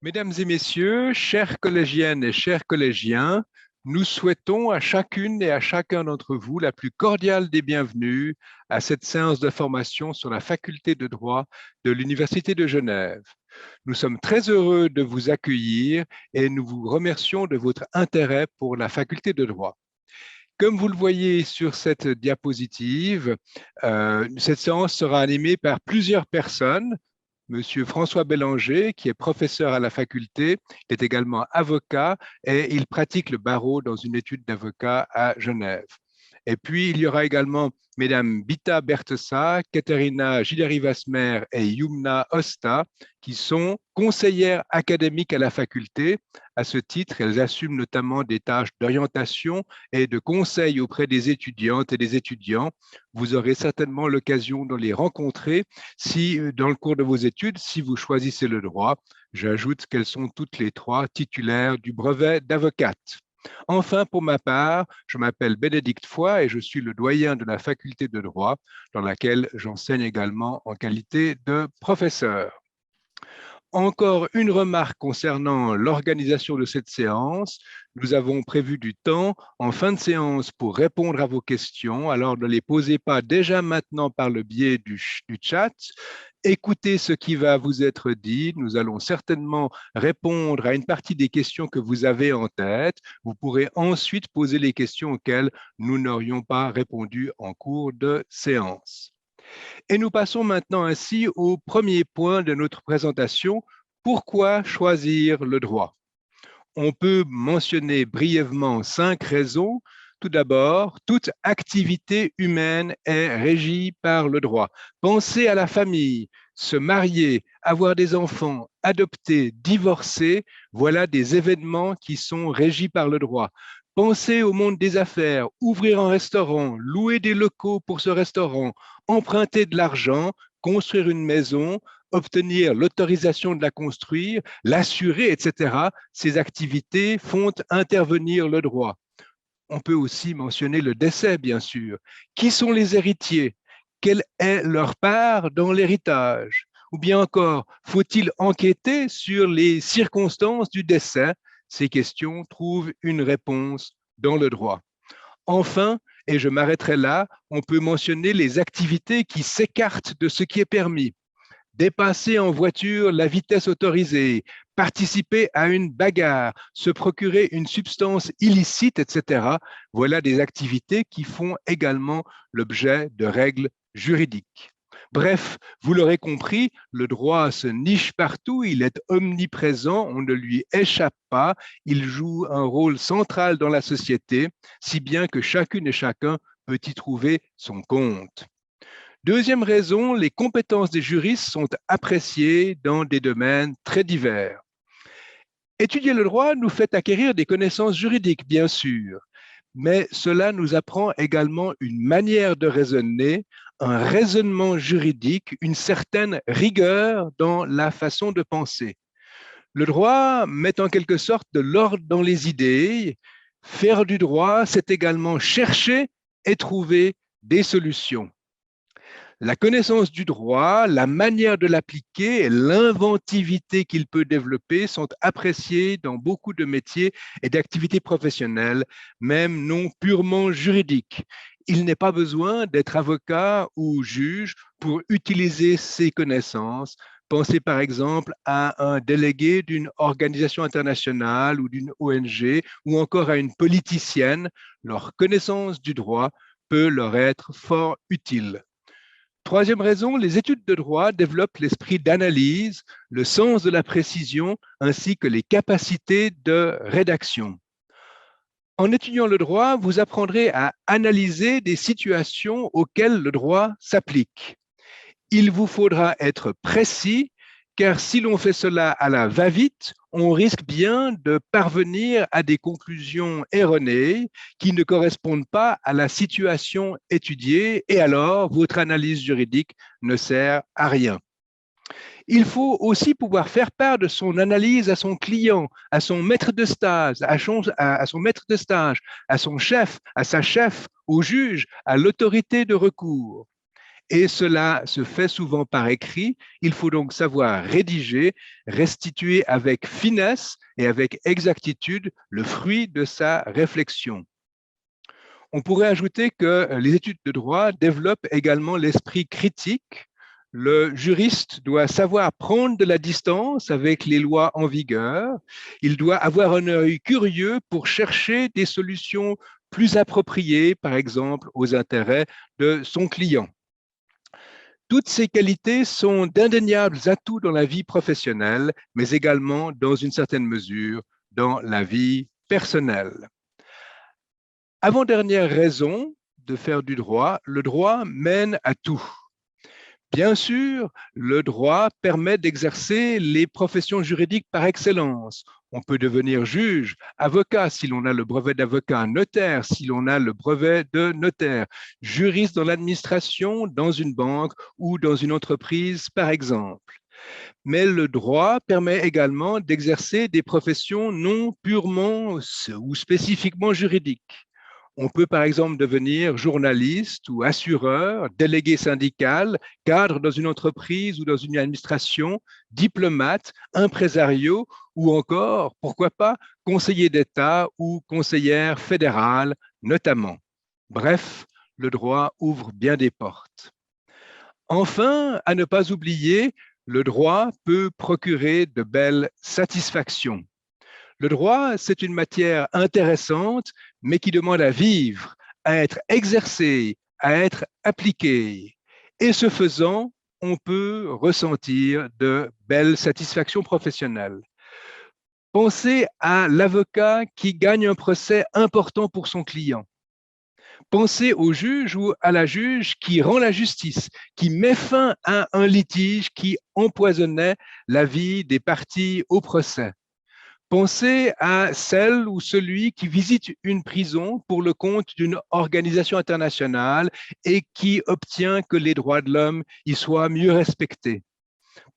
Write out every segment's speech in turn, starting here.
Mesdames et messieurs, chères collégiennes et chers collégiens, nous souhaitons à chacune et à chacun d'entre vous la plus cordiale des bienvenues à cette séance de formation sur la faculté de droit de l'Université de Genève. Nous sommes très heureux de vous accueillir et nous vous remercions de votre intérêt pour la faculté de droit. Comme vous le voyez sur cette diapositive, cette séance sera animée par plusieurs personnes. Monsieur François Bélanger, qui est professeur à la faculté, il est également avocat et il pratique le barreau dans une étude d'avocat à Genève. Et puis, il y aura également Mesdames Bita Bertessa, Katerina Gilleri-Vasmer et Yumna Osta, qui sont conseillères académiques à la faculté. À ce titre, elles assument notamment des tâches d'orientation et de conseil auprès des étudiantes et des étudiants. Vous aurez certainement l'occasion de les rencontrer si, dans le cours de vos études, si vous choisissez le droit. J'ajoute qu'elles sont toutes les trois titulaires du brevet d'avocate. Enfin, pour ma part, je m'appelle Bénédicte Foy et je suis le doyen de la faculté de droit dans laquelle j'enseigne également en qualité de professeur. Encore une remarque concernant l'organisation de cette séance. Nous avons prévu du temps en fin de séance pour répondre à vos questions. Alors ne les posez pas déjà maintenant par le biais du chat. Écoutez ce qui va vous être dit. Nous allons certainement répondre à une partie des questions que vous avez en tête. Vous pourrez ensuite poser les questions auxquelles nous n'aurions pas répondu en cours de séance. Et nous passons maintenant ainsi au premier point de notre présentation. Pourquoi choisir le droit? On peut mentionner brièvement 5 raisons. Tout d'abord, toute activité humaine est régie par le droit. Pensez à la famille, se marier, avoir des enfants, adopter, divorcer, voilà des événements qui sont régis par le droit. Pensez au monde des affaires, ouvrir un restaurant, louer des locaux pour ce restaurant, emprunter de l'argent, construire une maison, obtenir l'autorisation de la construire, l'assurer, etc. Ces activités font intervenir le droit. On peut aussi mentionner le décès, bien sûr. Qui sont les héritiers? Quelle est leur part dans l'héritage? Ou bien encore, faut-il enquêter sur les circonstances du décès? Ces questions trouvent une réponse dans le droit. Enfin, et je m'arrêterai là, on peut mentionner les activités qui s'écartent de ce qui est permis. Dépasser en voiture la vitesse autorisée, participer à une bagarre, se procurer une substance illicite, etc. Voilà des activités qui font également l'objet de règles juridiques. Bref, vous l'aurez compris, le droit se niche partout, il est omniprésent, on ne lui échappe pas, il joue un rôle central dans la société, si bien que chacune et chacun peut y trouver son compte. Deuxième raison, les compétences des juristes sont appréciées dans des domaines très divers. Étudier le droit nous fait acquérir des connaissances juridiques, bien sûr, mais cela nous apprend également une manière de raisonner, un raisonnement juridique, une certaine rigueur dans la façon de penser. Le droit met en quelque sorte de l'ordre dans les idées. Faire du droit, c'est également chercher et trouver des solutions. La connaissance du droit, la manière de l'appliquer et l'inventivité qu'il peut développer sont appréciées dans beaucoup de métiers et d'activités professionnelles, même non purement juridiques. Il n'est pas besoin d'être avocat ou juge pour utiliser ces connaissances. Pensez par exemple à un délégué d'une organisation internationale ou d'une ONG ou encore à une politicienne. Leur connaissance du droit peut leur être fort utile. Troisième raison, les études de droit développent l'esprit d'analyse, le sens de la précision ainsi que les capacités de rédaction. En étudiant le droit, vous apprendrez à analyser des situations auxquelles le droit s'applique. Il vous faudra être précis, car si l'on fait cela à la va-vite, on risque bien de parvenir à des conclusions erronées qui ne correspondent pas à la situation étudiée et alors votre analyse juridique ne sert à rien. Il faut aussi pouvoir faire part de son analyse à son client, à son maître de stage, à son maître de stage, à son chef, à sa chef, au juge, à l'autorité de recours. et cela se fait souvent par écrit. Il faut donc savoir rédiger, restituer avec finesse et avec exactitude le fruit de sa réflexion. On pourrait ajouter que les études de droit développent également l'esprit critique. Le juriste doit savoir prendre de la distance avec les lois en vigueur. Il doit avoir un œil curieux pour chercher des solutions plus appropriées, par exemple, aux intérêts de son client. Toutes ces qualités sont d'indéniables atouts dans la vie professionnelle, mais également, dans une certaine mesure, dans la vie personnelle. Avant-dernière raison de faire du droit, le droit mène à tout. Bien sûr, le droit permet d'exercer les professions juridiques par excellence. On peut devenir juge, avocat si l'on a le brevet d'avocat, notaire si l'on a le brevet de notaire, juriste dans l'administration, dans une banque ou dans une entreprise, par exemple. Mais le droit permet également d'exercer des professions non purement ou spécifiquement juridiques. On peut par exemple devenir journaliste ou assureur, délégué syndical, cadre dans une entreprise ou dans une administration, diplomate, impresario ou encore, pourquoi pas, conseiller d'État ou conseillère fédérale notamment. Bref, le droit ouvre bien des portes. Enfin, à ne pas oublier, le droit peut procurer de belles satisfactions. Le droit, c'est une matière intéressante, mais qui demande à vivre, à être exercée, à être appliquée. Et ce faisant, on peut ressentir de belles satisfactions professionnelles. Pensez à l'avocat qui gagne un procès important pour son client. Pensez au juge ou à la juge qui rend la justice, qui met fin à un litige qui empoisonnait la vie des parties au procès. Pensez à celle ou celui qui visite une prison pour le compte d'une organisation internationale et qui obtient que les droits de l'homme y soient mieux respectés.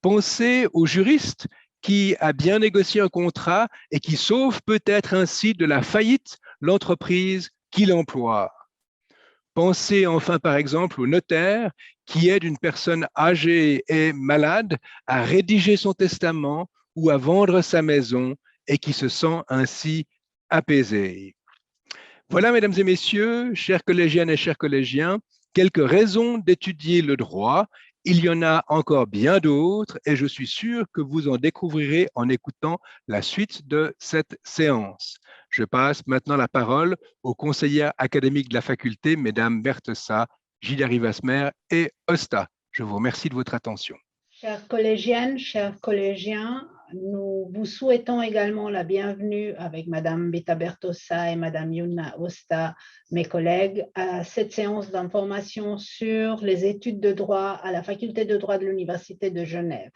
Pensez au juriste qui a bien négocié un contrat et qui sauve peut-être ainsi de la faillite l'entreprise qu'il emploie. Pensez enfin par exemple au notaire qui aide une personne âgée et malade à rédiger son testament ou à vendre sa maison et qui se sent ainsi apaisé. Voilà, mesdames et messieurs, chers collégiennes et chers collégiens, quelques raisons d'étudier le droit. Il y en a encore bien d'autres et je suis sûr que vous en découvrirez en écoutant la suite de cette séance. Je passe maintenant la parole aux conseillères académiques de la faculté, mesdames Berthessa, Gilles Rivasmer et Osta. Je vous remercie de votre attention. Chères collégiennes, chers collégiens, nous vous souhaitons également la bienvenue avec Madame Beta Bertossa et Madame Yuna Osta, mes collègues, à cette séance d'information sur les études de droit à la faculté de droit de l'Université de Genève.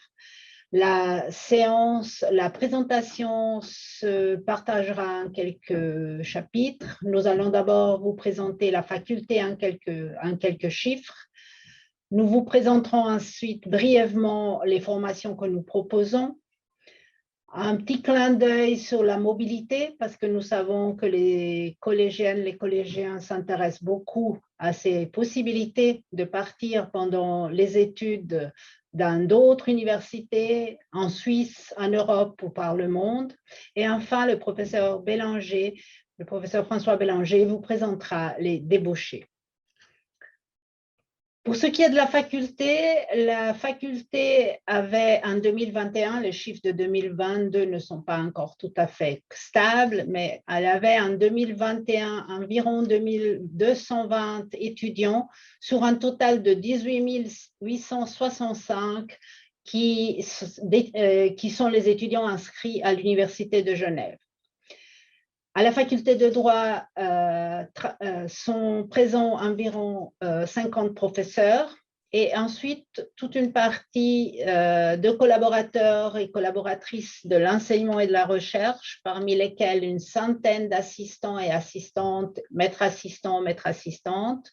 La séance, la présentation se partagera en quelques chapitres. Nous allons d'abord vous présenter la faculté en quelques chiffres. Nous vous présenterons ensuite brièvement les formations que nous proposons. Un petit clin d'œil sur la mobilité, parce que nous savons que les collégiennes, les collégiens s'intéressent beaucoup à ces possibilités de partir pendant les études dans d'autres universités, en Suisse, en Europe ou par le monde. Et enfin, le professeur François Bélanger vous présentera les débauchés. Pour ce qui est de la faculté avait en 2021, les chiffres de 2022 ne sont pas encore tout à fait stables, mais elle avait en 2021 environ 220 étudiants sur un total de 18 865 qui sont les étudiants inscrits à l'Université de Genève. À la faculté de droit sont présents environ 50 professeurs et ensuite toute une partie de collaborateurs et collaboratrices de l'enseignement et de la recherche, parmi lesquels une centaine d'assistants et assistantes, maîtres assistants, maîtres assistantes,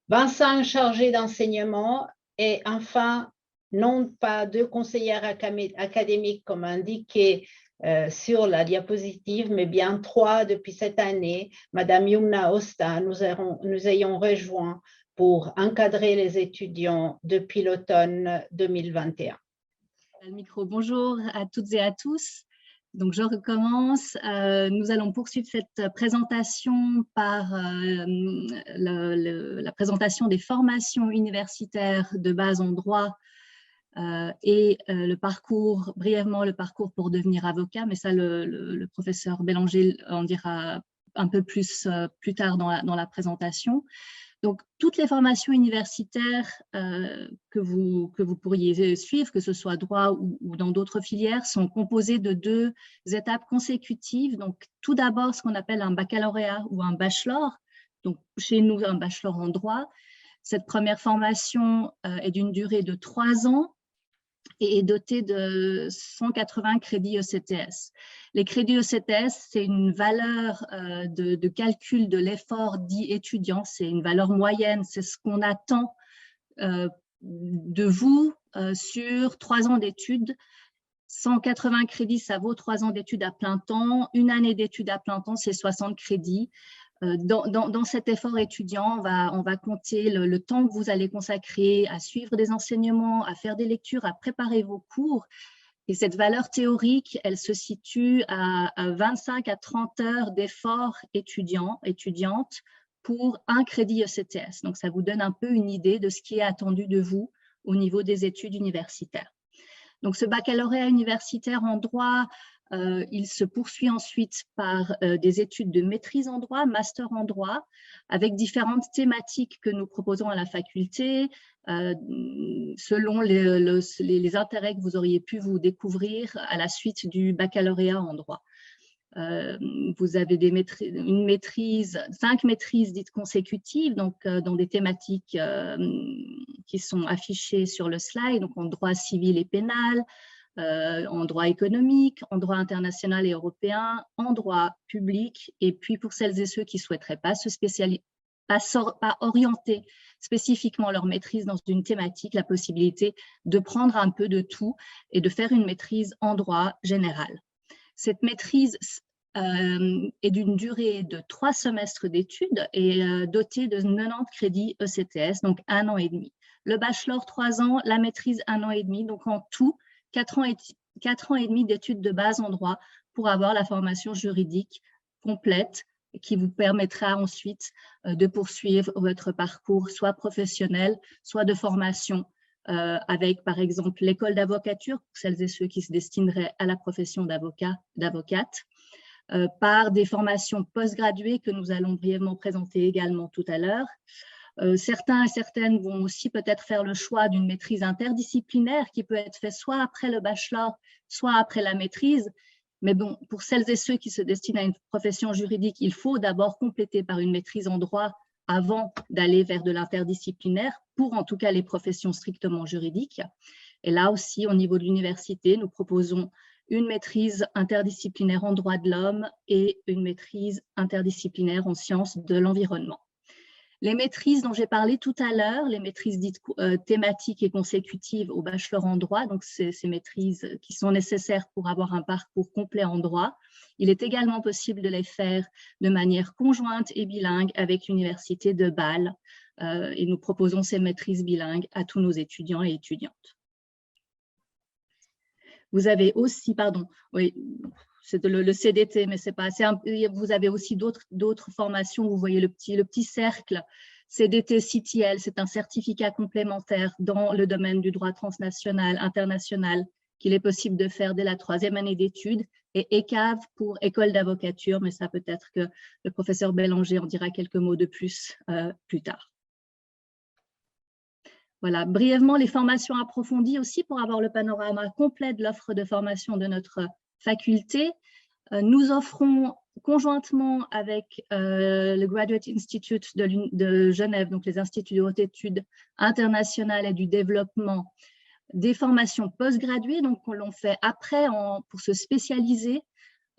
25 chargés d'enseignement et enfin, non pas 2 conseillères académiques comme indiqué sur la diapositive, mais bien 3 depuis cette année. Madame Yumna Osta, nous ayons rejoint pour encadrer les étudiants depuis l'automne 2021. Le micro, bonjour à toutes et à tous. Donc, je recommence. Nous allons poursuivre cette présentation par la présentation des formations universitaires de base en droit et brièvement le parcours pour devenir avocat, mais ça, le professeur Bélanger en dira un peu plus tard dans la présentation. Donc, toutes les formations universitaires que vous pourriez suivre, que ce soit droit ou dans d'autres filières, sont composées de 2 étapes consécutives. Donc, tout d'abord, ce qu'on appelle un baccalauréat ou un bachelor. Donc, chez nous, un bachelor en droit. Cette première formation est d'une durée de 3 ans et est dotée de 180 crédits ECTS. Les crédits ECTS, c'est une valeur de calcul de l'effort dit étudiant, c'est une valeur moyenne, c'est ce qu'on attend de vous sur 3 ans d'études. 180 crédits, ça vaut 3 ans d'études à plein temps. Une année d'études à plein temps, c'est 60 crédits. Dans cet effort étudiant, on va compter le temps que vous allez consacrer à suivre des enseignements, à faire des lectures, à préparer vos cours. Et cette valeur théorique, elle se situe à 25 à 30 heures d'effort étudiante pour un crédit ECTS. Donc, ça vous donne un peu une idée de ce qui est attendu de vous au niveau des études universitaires. Donc, ce baccalauréat universitaire en droit, il se poursuit ensuite par des études de maîtrise en droit, master en droit, avec différentes thématiques que nous proposons à la faculté, selon les intérêts que vous auriez pu vous découvrir à la suite du baccalauréat en droit. Vous avez 5 maîtrises dites consécutives, donc dans des thématiques qui sont affichées sur le slide, donc en droit civil et pénal, en droit économique, en droit international et européen, en droit public, et puis pour celles et ceux qui ne souhaiteraient pas pas orienter spécifiquement leur maîtrise dans une thématique, la possibilité de prendre un peu de tout et de faire une maîtrise en droit général. Cette maîtrise est d'une durée de 3 semestres d'études et dotée de 90 crédits ECTS, donc 1 an et demi. Le bachelor, 3 ans, la maîtrise, 1 an et demi, donc en tout, 4 ans et demi d'études de base en droit pour avoir la formation juridique complète qui vous permettra ensuite de poursuivre votre parcours soit professionnel, soit de formation avec par exemple l'école d'avocature, pour celles et ceux qui se destineraient à la profession d'avocate, par des formations postgraduées que nous allons brièvement présenter également tout à l'heure. Certains et certaines vont aussi peut-être faire le choix d'une maîtrise interdisciplinaire qui peut être faite soit après le bachelor, soit après la maîtrise. Mais bon, pour celles et ceux qui se destinent à une profession juridique, il faut d'abord compléter par une maîtrise en droit avant d'aller vers de l'interdisciplinaire, pour en tout cas les professions strictement juridiques. Et là aussi, au niveau de l'université, nous proposons une maîtrise interdisciplinaire en droit de l'homme et une maîtrise interdisciplinaire en sciences de l'environnement. Les maîtrises dont j'ai parlé tout à l'heure, les maîtrises dites thématiques et consécutives au bachelor en droit, donc ces maîtrises qui sont nécessaires pour avoir un parcours complet en droit, il est également possible de les faire de manière conjointe et bilingue avec l'université de Bâle et nous proposons ces maîtrises bilingues à tous nos étudiants et étudiantes. Vous avez aussi, oui, c'est le CDT, mais c'est pas. Vous avez aussi d'autres formations. Vous voyez le petit cercle. CDT CTL, c'est un certificat complémentaire dans le domaine du droit transnational, international, qu'il est possible de faire dès la 3e année d'études, et ECAV pour école d'avocature, mais ça peut-être que le professeur Bélanger en dira quelques mots de plus tard. Voilà, brièvement, les formations approfondies aussi pour avoir le panorama complet de l'offre de formation de notre faculté. Nous offrons conjointement avec le Graduate Institute de Genève, donc les instituts de haute études internationales et du développement, des formations postgraduées, donc on l'on fait après pour se spécialiser.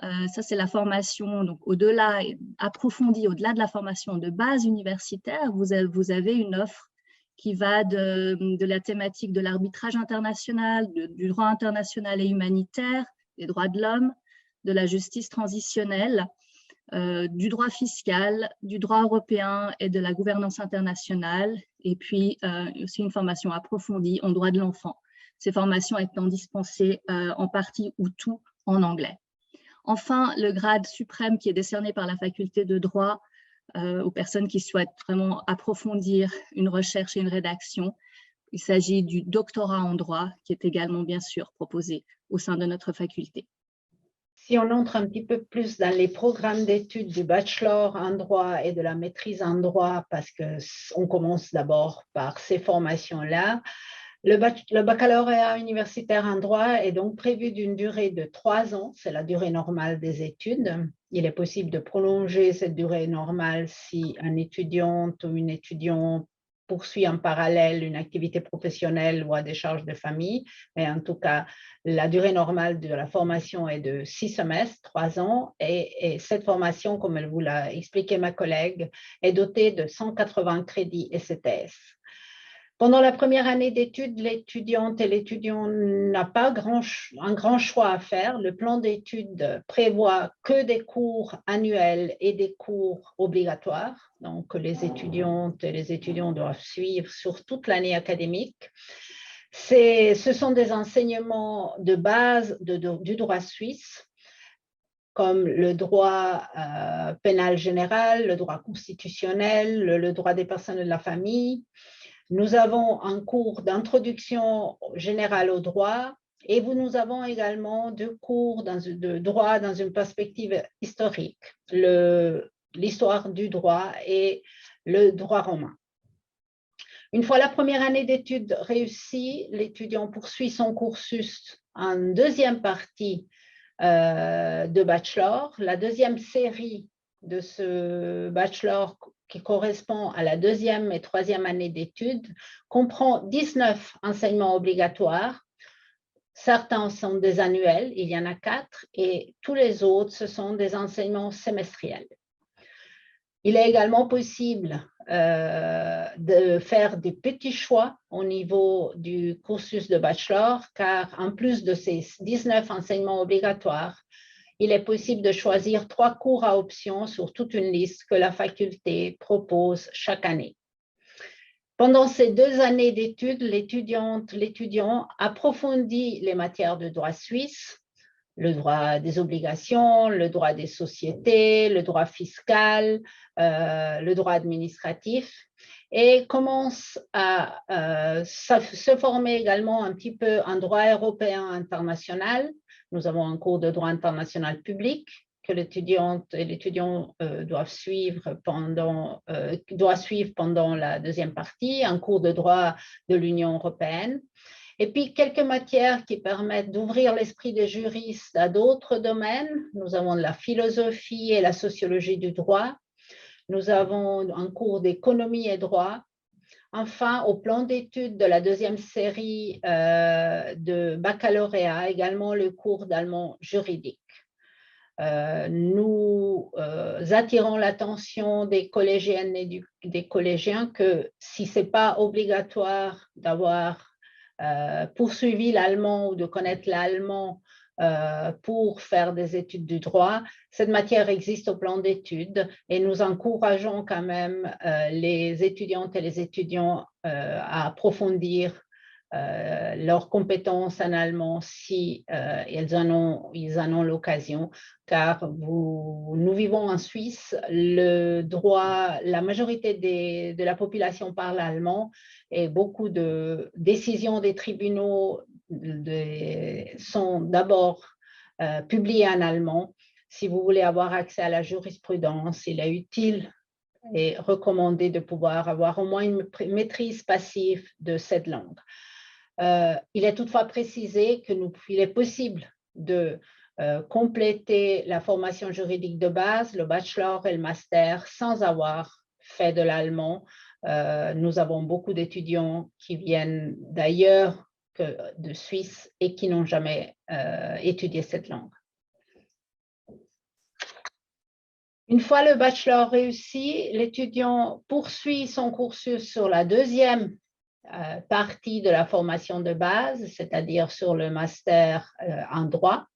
Ça, c'est la formation donc au-delà, approfondie, au-delà de la formation de base universitaire. Vous avez une offre qui va de la thématique de l'arbitrage international, du droit international et humanitaire, des droits de l'homme, de la justice transitionnelle, du droit fiscal, du droit européen et de la gouvernance internationale, et puis aussi une formation approfondie en droit de l'enfant. Ces formations étant dispensées en partie ou tout en anglais. Enfin, le grade suprême qui est décerné par la faculté de droit aux personnes qui souhaitent vraiment approfondir une recherche et une rédaction. Il s'agit du doctorat en droit qui est également bien sûr proposé au sein de notre faculté. Si on entre un petit peu plus dans les programmes d'études du bachelor en droit et de la maîtrise en droit, parce qu'on commence d'abord par ces formations-là, le baccalauréat universitaire en droit est donc prévu d'une durée de 3 ans, c'est la durée normale des études. Il est possible de prolonger cette durée normale si un étudiant ou une étudiante poursuit en parallèle une activité professionnelle ou a des charges de famille, mais en tout cas, la durée normale de la formation est de 6 semestres, 3 ans, et cette formation, comme elle vous l'a expliqué ma collègue, est dotée de 180 crédits ECTS. Pendant la première année d'études, l'étudiante et l'étudiant n'a pas un grand choix à faire. Le plan d'études prévoit que des cours annuels et des cours obligatoires, donc les étudiantes et les étudiants doivent suivre sur toute l'année académique. Ce sont des enseignements de base du droit suisse, comme le droit pénal général, le droit constitutionnel, le droit des personnes et de la famille. Nous avons un cours d'introduction générale au droit et nous avons également 2 cours de droit dans une perspective historique, l'histoire du droit et le droit romain. Une fois la première année d'études réussie, l'étudiant poursuit son cursus en deuxième partie de bachelor. La deuxième série de ce bachelor qui correspond à la 2e et 3e année d'études, comprend 19 enseignements obligatoires. Certains sont des annuels, il y en a 4, et tous les autres, ce sont des enseignements semestriels. Il est également possible de faire des petits choix au niveau du cursus de bachelor, car en plus de ces 19 enseignements obligatoires, il est possible de choisir 3 cours à option sur toute une liste que la faculté propose chaque année. Pendant ces 2 années d'études, l'étudiant approfondit les matières de droit suisse, le droit des obligations, le droit des sociétés, le droit fiscal, le droit administratif, et commence à se former également un petit peu en droit européen international. Nous avons un cours de droit international public que l'étudiante et l'étudiant doivent suivre pendant la 2e partie, un cours de droit de l'Union européenne. Et puis, quelques matières qui permettent d'ouvrir l'esprit des juristes à d'autres domaines. Nous avons de la philosophie et la sociologie du droit. Nous avons un cours d'économie et droit. Enfin, au plan d'études de la 2e série de baccalauréat, également le cours d'allemand juridique. Nous attirons l'attention des collégiennes et des collégiens que si ce n'est pas obligatoire d'avoir poursuivi l'allemand ou de connaître l'allemand pour faire des études du droit, cette matière existe au plan d'études et nous encourageons quand même les étudiantes et les étudiants à approfondir leurs compétences en allemand si ils en ont l'occasion, car nous vivons en Suisse, la majorité de la population parle allemand et beaucoup de décisions des tribunaux sont d'abord publiées en allemand. Si vous voulez avoir accès à la jurisprudence, il est utile et recommandé de pouvoir avoir au moins une maîtrise passive de cette langue. Il est toutefois précisé qu'il est possible de compléter la formation juridique de base, le bachelor et le master, sans avoir fait de l'allemand. Nous avons beaucoup d'étudiants qui viennent d'ailleurs que de Suisse et qui n'ont jamais étudié cette langue. Une fois le bachelor réussi, l'étudiant poursuit son cursus sur la 2e partie de la formation de base, c'est-à-dire sur le master en droit.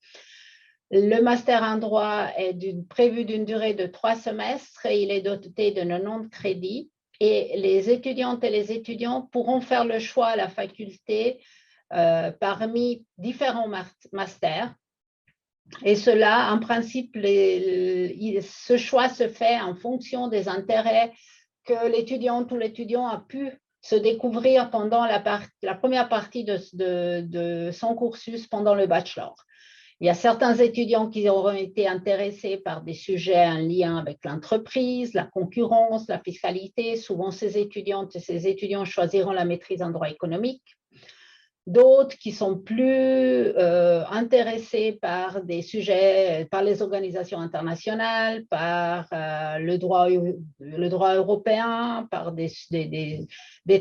Le master en droit est prévu d'une durée de 3 semestres et il est doté de 90 crédits. Et les étudiantes et les étudiants pourront faire le choix à la faculté parmi différents masters. Et cela, en principe, ce choix se fait en fonction des intérêts que l'étudiante ou l'étudiant a pu se découvrir pendant la première partie de son cursus pendant le bachelor. Il y a certains étudiants qui auront été intéressés par des sujets en lien avec l'entreprise, la concurrence, la fiscalité. Souvent, ces étudiantes et ces étudiants choisiront la maîtrise en droit économique. D'autres qui sont plus intéressés par des sujets, par les organisations internationales, par le droit européen, par des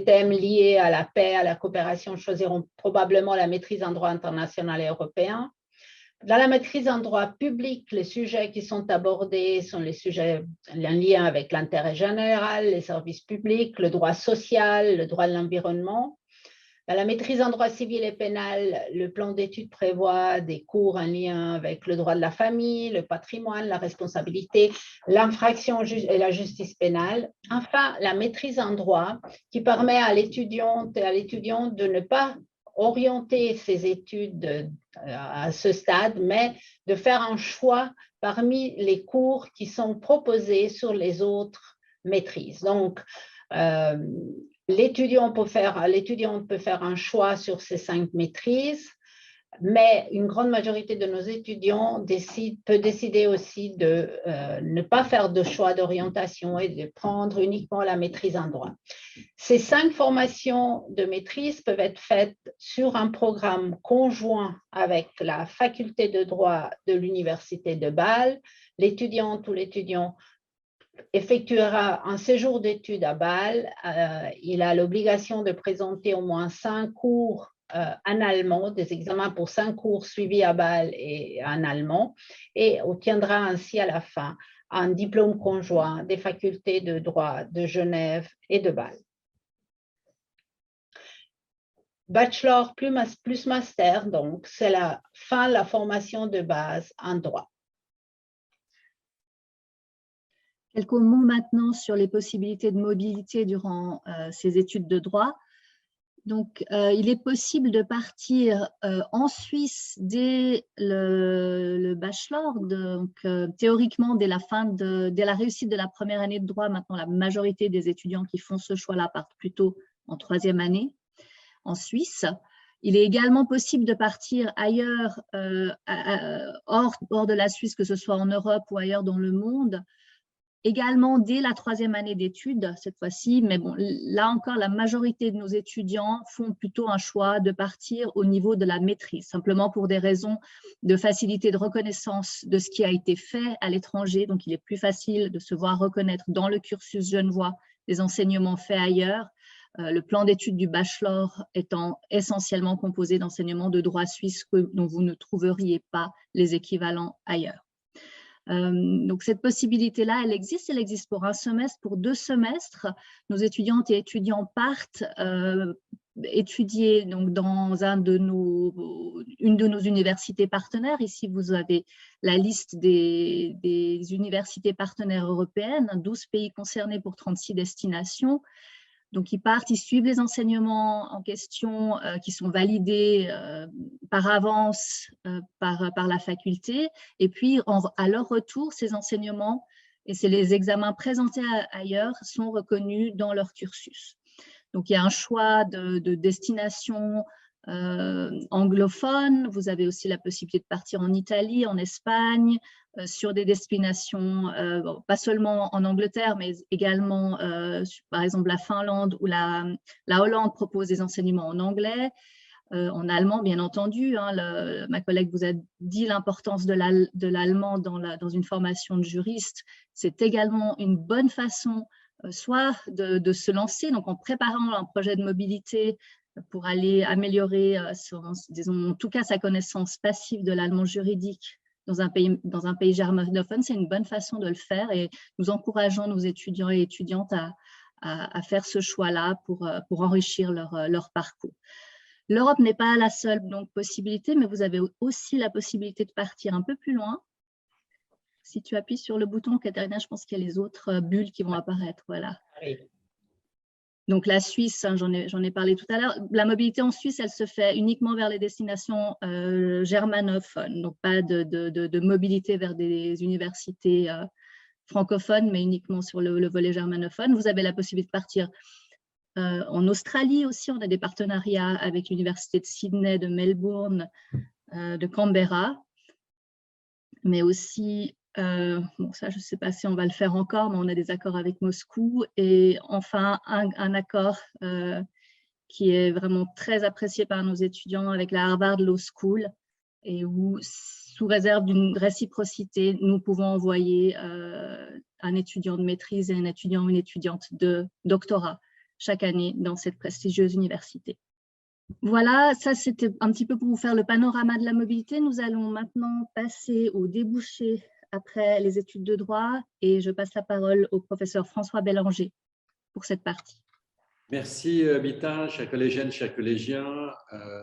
thèmes liés à la paix, à la coopération, choisiront probablement la maîtrise en droit international et européen. Dans la maîtrise en droit public, les sujets qui sont abordés sont les sujets en lien avec l'intérêt général, les services publics, le droit social, le droit de l'environnement. Dans la maîtrise en droit civil et pénal, le plan d'études prévoit des cours en lien avec le droit de la famille, le patrimoine, la responsabilité, l'infraction et la justice pénale. Enfin, la maîtrise en droit qui permet à l'étudiante et à l'étudiant de ne pas orienter ses études à ce stade, mais de faire un choix parmi les cours qui sont proposés sur les autres maîtrises. Donc, l'étudiante peut faire un choix sur ces 5 maîtrises, mais une grande majorité de nos étudiants peut décider aussi de ne pas faire de choix d'orientation et de prendre uniquement la maîtrise en droit. Ces 5 formations de maîtrise peuvent être faites sur un programme conjoint avec la faculté de droit de l'Université de Bâle. L'étudiante ou l'étudiant effectuera un séjour d'études à Bâle. Il a l'obligation de présenter au moins 5 cours en allemand, des examens pour 5 cours suivis à Bâle et en allemand, et obtiendra ainsi à la fin un diplôme conjoint des facultés de droit de Genève et de Bâle. Bachelor plus master, donc, c'est la fin de la formation de base en droit. Quelques mots maintenant sur les possibilités de mobilité durant ces études de droit. Donc, il est possible de partir en Suisse dès le bachelor, donc théoriquement dès la réussite de la première année de droit. Maintenant, la majorité des étudiants qui font ce choix-là partent plutôt en 3e année en Suisse. Il est également possible de partir ailleurs, hors de la Suisse, que ce soit en Europe ou ailleurs dans le monde, également dès la 3e année d'études, cette fois-ci, mais bon, là encore, la majorité de nos étudiants font plutôt un choix de partir au niveau de la maîtrise, simplement pour des raisons de facilité de reconnaissance de ce qui a été fait à l'étranger. Donc, il est plus facile de se voir reconnaître dans le cursus genevois des enseignements faits ailleurs. Le plan d'études du bachelor étant essentiellement composé d'enseignements de droit suisse dont vous ne trouveriez pas les équivalents ailleurs. Donc, cette possibilité-là, elle existe pour un semestre, pour 2 semestres. Nos étudiantes et étudiants partent étudier donc, dans une de nos universités partenaires. Ici, vous avez la liste des universités partenaires européennes, 12 pays concernés pour 36 destinations. Donc, ils partent, ils suivent les enseignements en question qui sont validés par avance par la faculté. Et puis, à leur retour, ces enseignements et les examens présentés ailleurs sont reconnus dans leur cursus. Donc, il y a un choix de destination anglophone. Vous avez aussi la possibilité de partir en Italie, en Espagne, sur des destinations, pas seulement en Angleterre, mais également, par exemple, la Finlande ou la Hollande propose des enseignements en anglais, en allemand, bien entendu. Hein, ma collègue vous a dit l'importance de l'allemand dans une formation de juriste. C'est également une bonne façon, soit de se lancer, donc en préparant un projet de mobilité, pour aller améliorer, disons, en tout cas, sa connaissance passive de l'allemand juridique dans un pays germanophone. C'est une bonne façon de le faire et nous encourageons nos étudiants et étudiantes à faire ce choix-là pour enrichir leur parcours. L'Europe n'est pas la seule donc, possibilité, mais vous avez aussi la possibilité de partir un peu plus loin. Si tu appuies sur le bouton, Katharina, je pense qu'il y a les autres bulles qui vont apparaître. Voilà. Oui. Donc, la Suisse, hein, j'en ai parlé tout à l'heure. La mobilité en Suisse, elle se fait uniquement vers les destinations germanophones. Donc, pas de mobilité vers des universités francophones, mais uniquement sur le volet germanophone. Vous avez la possibilité de partir en Australie aussi. On a des partenariats avec l'université de Sydney, de Melbourne, de Canberra. Mais aussi, bon, ça, je ne sais pas si on va le faire encore, mais on a des accords avec Moscou. Et enfin, un accord qui est vraiment très apprécié par nos étudiants avec la Harvard Law School, et où, sous réserve d'une réciprocité, nous pouvons envoyer un étudiant de maîtrise et un étudiant ou une étudiante de doctorat chaque année dans cette prestigieuse université. Voilà, ça c'était un petit peu pour vous faire le panorama de la mobilité. Nous allons maintenant passer aux débouchés après les études de droit et je passe la parole au professeur François Bélanger pour cette partie. Merci Bita, chers collégiennes, chers collégiens.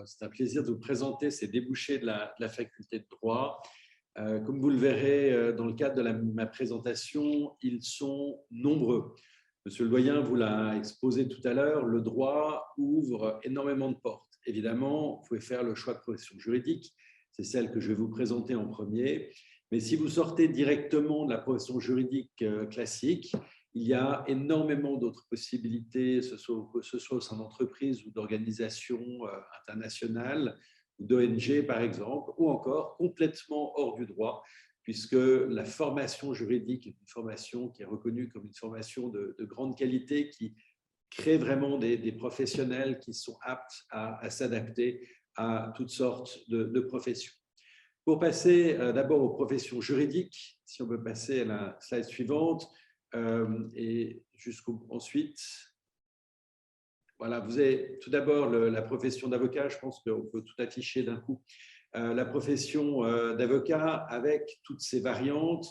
C'est un plaisir de vous présenter ces débouchés de la faculté de droit. Comme vous le verrez dans le cadre de ma présentation, ils sont nombreux. Monsieur le doyen vous l'a exposé tout à l'heure, le droit ouvre énormément de portes. Évidemment, vous pouvez faire le choix de profession juridique, c'est celle que je vais vous présenter en premier. Mais si vous sortez directement de la profession juridique classique, il y a énormément d'autres possibilités, que ce soit au sein d'entreprises ou d'organisations internationales, ou d'ONG par exemple, ou encore complètement hors du droit, puisque la formation juridique est une formation qui est reconnue comme une formation de grande qualité, qui crée vraiment des professionnels qui sont aptes à s'adapter à toutes sortes de professions. Pour passer d'abord aux professions juridiques, si on peut passer à la slide suivante, et ensuite, voilà, vous avez tout d'abord la profession d'avocat, je pense qu'on peut tout afficher d'un coup. La profession d'avocat avec toutes ses variantes,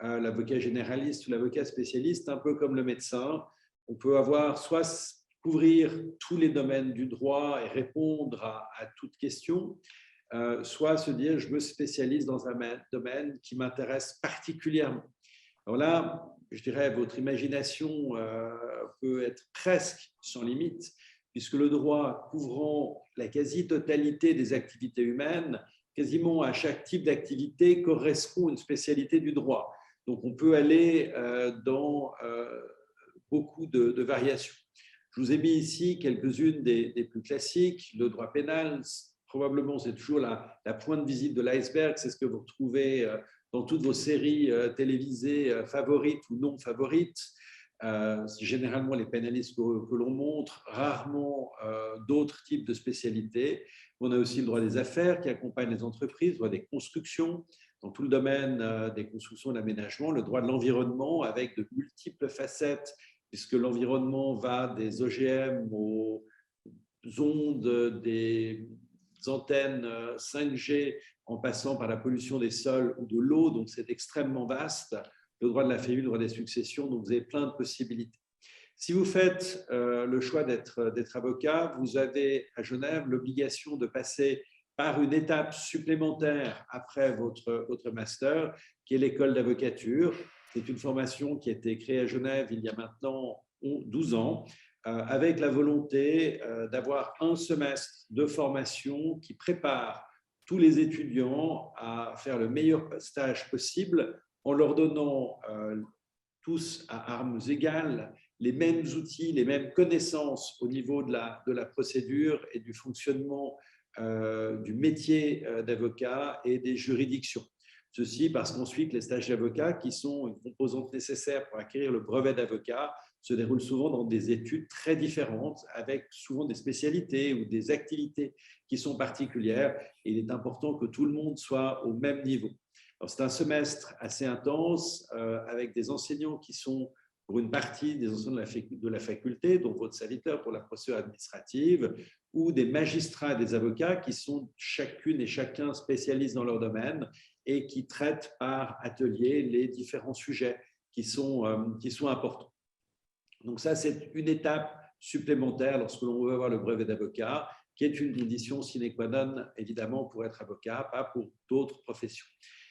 l'avocat généraliste ou l'avocat spécialiste, un peu comme le médecin. On peut avoir soit couvrir tous les domaines du droit et répondre à toute question, soit se dire je me spécialise dans un domaine qui m'intéresse particulièrement. Alors là, je dirais votre imagination peut être presque sans limite, puisque le droit couvrant la quasi-totalité des activités humaines, quasiment à chaque type d'activité correspond une spécialité du droit. Donc, on peut aller dans beaucoup de variations. Je vous ai mis ici quelques-unes des plus classiques. Le droit pénal, probablement, c'est toujours la pointe de visite de l'iceberg. C'est ce que vous retrouvez dans toutes vos séries télévisées favorites ou non favorites. C'est généralement les pénalistes que l'on montre, rarement d'autres types de spécialités. On a aussi le droit des affaires qui accompagne les entreprises, le droit des constructions, dans tout le domaine des constructions et de l'aménagement, le droit de l'environnement avec de multiples facettes, puisque l'environnement va des OGM aux ondes, des antennes 5G, en passant par la pollution des sols ou de l'eau, donc c'est extrêmement vaste. Le droit de la famille, le droit des successions, donc vous avez plein de possibilités. Si vous faites le choix d'être avocat, vous avez à Genève l'obligation de passer par une étape supplémentaire après votre master, qui est l'école d'avocature. C'est une formation qui a été créée à Genève il y a maintenant 12 ans, avec la volonté d'avoir un semestre de formation qui prépare tous les étudiants à faire le meilleur stage possible en leur donnant tous à armes égales les mêmes outils, les mêmes connaissances au niveau de la procédure et du fonctionnement du métier d'avocat et des juridictions. Ceci parce qu'ensuite, les stages d'avocat, qui sont une composante nécessaire pour acquérir le brevet d'avocat, se déroulent souvent dans des études très différentes, avec souvent des spécialités ou des activités qui sont particulières. Et il est important que tout le monde soit au même niveau. C'est un semestre assez intense, avec des enseignants qui sont, pour une partie, des enseignants de la faculté, dont votre serviteur pour la procédure administrative, ou des magistrats et des avocats qui sont chacune et chacun spécialistes dans leur domaine et qui traitent par atelier les différents sujets qui sont importants. Donc ça, c'est une étape supplémentaire lorsque l'on veut avoir le brevet d'avocat, qui est une condition sine qua non, évidemment, pour être avocat, pas pour d'autres professions.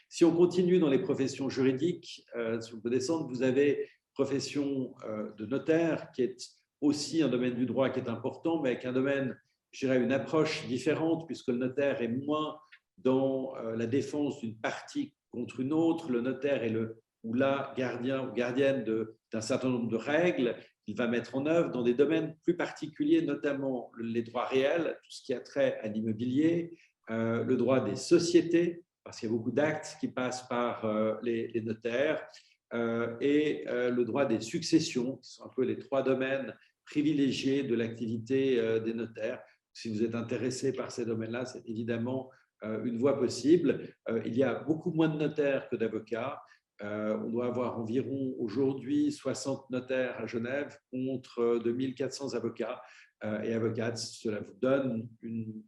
Si on continue dans les professions juridiques, si on peut descendre, vous avez profession de notaire, qui est aussi un domaine du droit qui est important, mais avec un domaine, je dirais, une approche différente, puisque le notaire est moins dans la défense d'une partie contre une autre. Le notaire est le ou la gardien ou gardienne d'un certain nombre de règles qu'il va mettre en œuvre dans des domaines plus particuliers, notamment les droits réels, tout ce qui a trait à l'immobilier, le droit des sociétés, parce qu'il y a beaucoup d'actes qui passent par les notaires, et le droit des successions, qui sont un peu les trois domaines privilégiés de l'activité des notaires. Si vous êtes intéressé par ces domaines-là, c'est évidemment une voie possible. Il y a beaucoup moins de notaires que d'avocats. On doit avoir environ aujourd'hui 60 notaires à Genève contre 2400 avocats et avocates. Cela vous donne une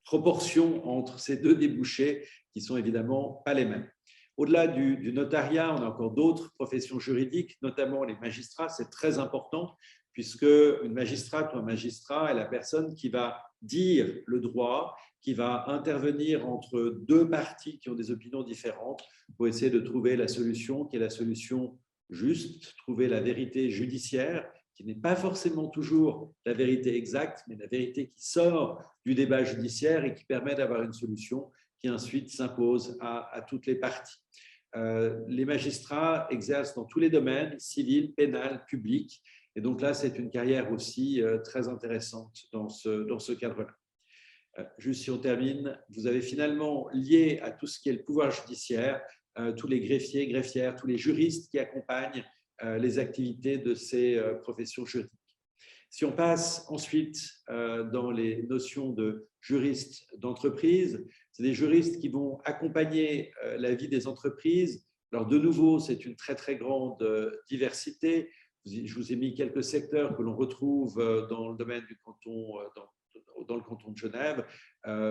proportion entre ces deux débouchés qui sont évidemment pas les mêmes. Au-delà du notariat, on a encore d'autres professions juridiques, notamment les magistrats. C'est très important puisque une magistrate ou un magistrat est la personne qui va dire le droit, qui va intervenir entre deux parties qui ont des opinions différentes pour essayer de trouver la solution qui est la solution juste, trouver la vérité judiciaire, qui n'est pas forcément toujours la vérité exacte, mais la vérité qui sort du débat judiciaire et qui permet d'avoir une solution qui ensuite s'impose à toutes les parties. Les magistrats exercent dans tous les domaines, civil, pénal, public, et donc là, c'est une carrière aussi très intéressante dans ce cadre-là. Juste si on termine, vous avez finalement lié à tout ce qui est le pouvoir judiciaire, tous les greffiers, greffières, tous les juristes qui accompagnent les activités de ces professions juridiques. Si on passe ensuite dans les notions de juristes d'entreprise, c'est des juristes qui vont accompagner la vie des entreprises. Alors de nouveau, c'est une très très grande diversité. Je vous ai mis quelques secteurs que l'on retrouve dans le domaine du canton, dans le canton de Genève,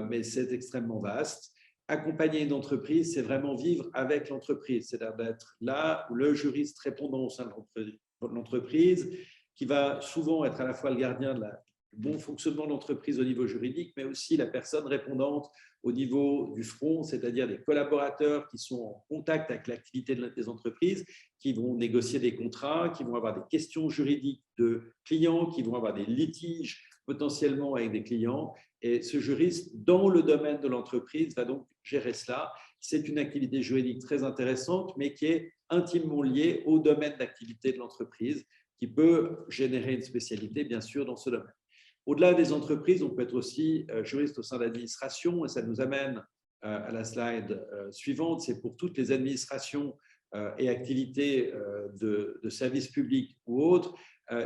mais c'est extrêmement vaste. Accompagner une entreprise, c'est vraiment vivre avec l'entreprise, c'est-à-dire d'être là où le juriste répondant au sein de l'entreprise, qui va souvent être à la fois le gardien du bon fonctionnement de l'entreprise au niveau juridique, mais aussi la personne répondante au niveau du front, c'est-à-dire des collaborateurs qui sont en contact avec l'activité des entreprises, qui vont négocier des contrats, qui vont avoir des questions juridiques de clients, qui vont avoir des litiges potentiellement avec des clients. Et ce juriste, dans le domaine de l'entreprise, va donc gérer cela. C'est une activité juridique très intéressante, mais qui est intimement liée au domaine d'activité de l'entreprise, qui peut générer une spécialité, bien sûr, dans ce domaine. Au-delà des entreprises, on peut être aussi juriste au sein de l'administration, et ça nous amène à la slide suivante. C'est pour toutes les administrations et activités de services publics ou autres.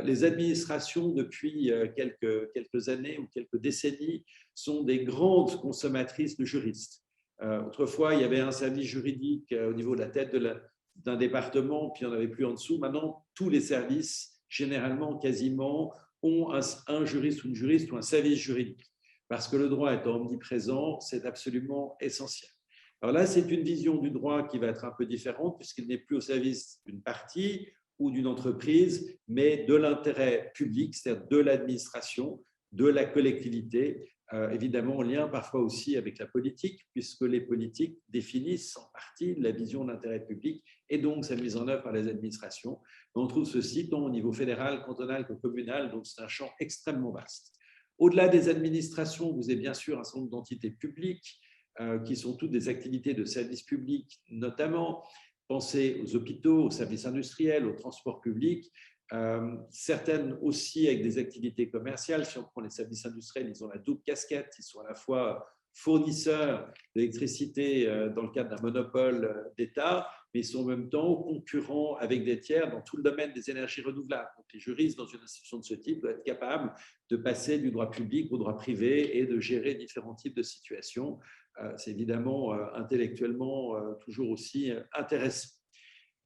Les administrations, depuis quelques années ou quelques décennies, sont des grandes consommatrices de juristes. Autrefois, il y avait un service juridique au niveau de la tête d'un département, puis il n'y en avait plus en dessous. Maintenant, tous les services, généralement, quasiment, ont un juriste ou une juriste ou un service juridique. Parce que le droit étant omniprésent, c'est absolument essentiel. Alors là, c'est une vision du droit qui va être un peu différente, puisqu'il n'est plus au service d'une partie ou d'une entreprise, mais de l'intérêt public, c'est-à-dire de l'administration, de la collectivité, évidemment en lien parfois aussi avec la politique, puisque les politiques définissent en partie la vision de l'intérêt public et donc sa mise en œuvre par les administrations. On trouve ceci tant au niveau fédéral, cantonal que communal, donc c'est un champ extrêmement vaste. Au-delà des administrations, vous avez bien sûr un certain nombre d'entités publiques qui sont toutes des activités de services publics, notamment. Pensez aux hôpitaux, aux services industriels, aux transports publics, certaines aussi avec des activités commerciales. Si on prend les services industriels, ils ont la double casquette, ils sont à la fois fournisseurs d'électricité dans le cadre d'un monopole d'État, mais ils sont en même temps concurrents avec des tiers dans tout le domaine des énergies renouvelables. Donc, les juristes dans une institution de ce type doivent être capables de passer du droit public au droit privé et de gérer différents types de situations. C'est évidemment intellectuellement toujours aussi intéressant.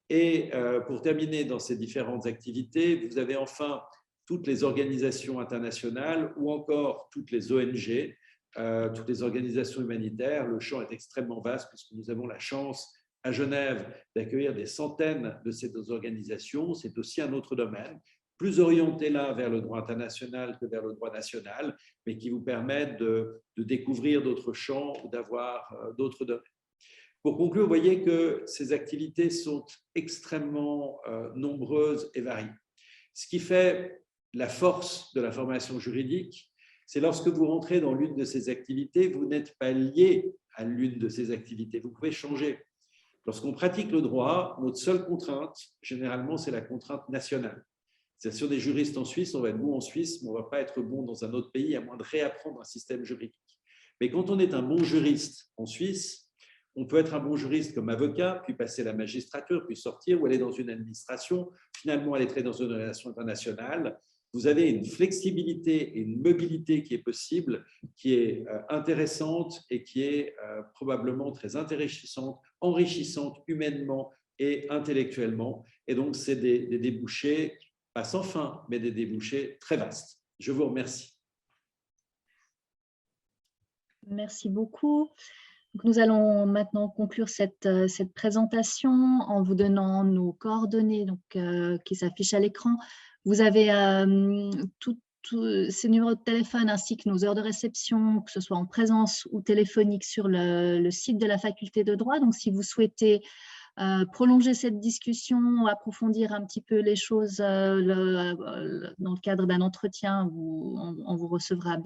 Et pour terminer dans ces différentes activités, vous avez enfin toutes les organisations internationales ou encore toutes les ONG, toutes les organisations humanitaires. Le champ est extrêmement vaste puisque nous avons la chance à Genève d'accueillir des centaines de ces organisations. C'est aussi un autre domaine plus orientés là vers le droit international que vers le droit national, mais qui vous permettent de découvrir d'autres champs ou d'avoir d'autres domaines. Pour conclure, vous voyez que ces activités sont extrêmement nombreuses et variées. Ce qui fait la force de la formation juridique, c'est lorsque vous rentrez dans l'une de ces activités, vous n'êtes pas lié à l'une de ces activités, vous pouvez changer. Lorsqu'on pratique le droit, notre seule contrainte, généralement, c'est la contrainte nationale. C'est sur des juristes en Suisse, on va être bon en Suisse, mais on ne va pas être bon dans un autre pays, à moins de réapprendre un système juridique. Mais quand on est un bon juriste en Suisse, on peut être un bon juriste comme avocat, puis passer à la magistrature, puis sortir, ou aller dans une administration, finalement aller dans une relation internationale. Vous avez une flexibilité et une mobilité qui est possible, qui est intéressante et qui est probablement très intéressante, enrichissante humainement et intellectuellement. Et donc, c'est des débouchés, pas sans fin, mais des débouchés très vastes. Je vous remercie. Merci beaucoup. Donc, nous allons maintenant conclure cette présentation en vous donnant nos coordonnées qui s'affichent à l'écran. Vous avez tous ces numéros de téléphone ainsi que nos heures de réception, que ce soit en présence ou téléphonique sur le site de la faculté de droit. Donc, si vous souhaitez prolonger cette discussion, approfondir un petit peu les choses dans le cadre d'un entretien, on vous recevra bien.